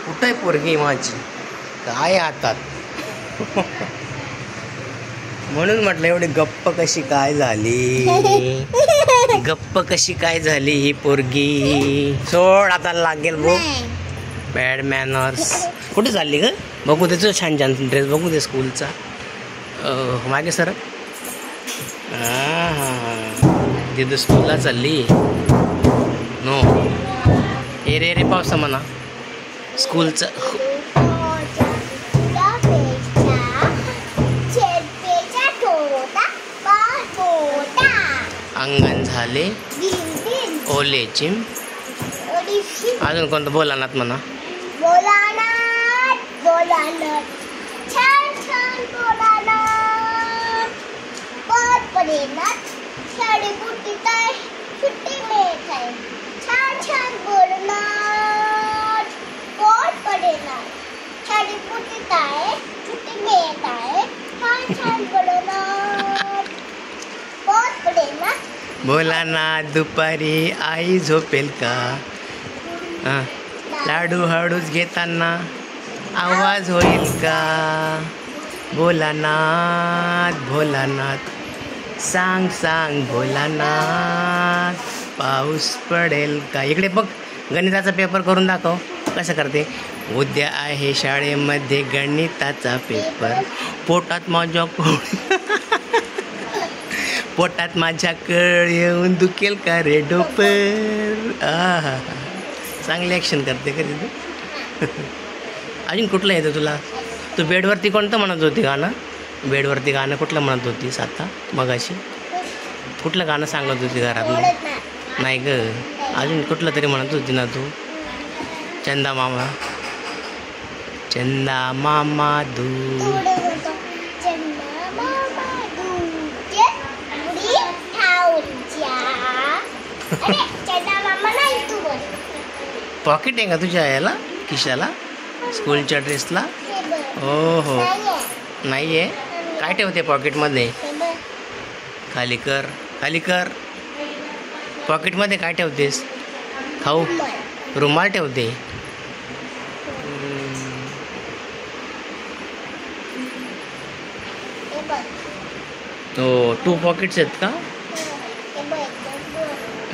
कुठे पोरगी माझी काय हातात. म्हणून म्हटलं एवढी गप्प कशी काय झाली, गप्प कशी काय झाली ही पोरगी. सोड आता लागेल बुक. Bad manners. कुठे चालली ग? बघू त्याचं छान छान ड्रेस बघू दे स्कूलचा. मागे सर तिथं स्कूलला चालली. नो रे रे पावसा म्हणा स्कूलचं. अंगण झाले ओले चिम. अजून कोणतं बोलानात म्हणा. छान छान बोलानात. बहुत पडेनात. शाळी बुटीत आहे सुट्टी मिळत आहे. छान छान बोलनात. बहुत पडेनात. शाळी बुटीत आहे सुट्टी मिळत आहे. छान छान बोलनात. बहुत पडेनात. बोला ना दुपारी आई झोपेल का. लाडू हळूच घेताना आवाज होईल का. भोलानाथ भोलानाथ सांग सांग भोलानाथ पाऊस पडेल का. इकडे बघ गणिताचा पेपर करून दाखव कसं करते. उद्या आहे शाळेमध्ये गणिताचा पेपर. पोटात माझ्या पोटात माझ्या कळ येऊन दुखेल का रे डोपर. चांगली ॲक्शन करते कधी तू. अजून कुठलं येतं तुला. तू बेडवरती कोणतं म्हणत होती गाणं. बेडवरती गाणं कुठलं म्हणत होतीस आता मगाशी. कुठलं गाणं सांगत होती घरात. नाही ग अजून कुठलं तरी म्हणत होती ना तू. चंदा मामा चंदा मामा दूर. पॉकेट आहे का तुझ्या याला खिशाला स्कूलच्या ड्रेसला. हो हो नाही आहे. काय ठेवते पॉकेटमध्ये. खाली कर खाली कर. पॉकेटमध्ये काय ठेवतेस. खाऊ रुमाल ठेवते. हो 2 पॉकेट्स आहेत का.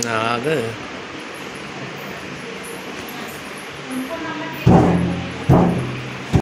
हा ग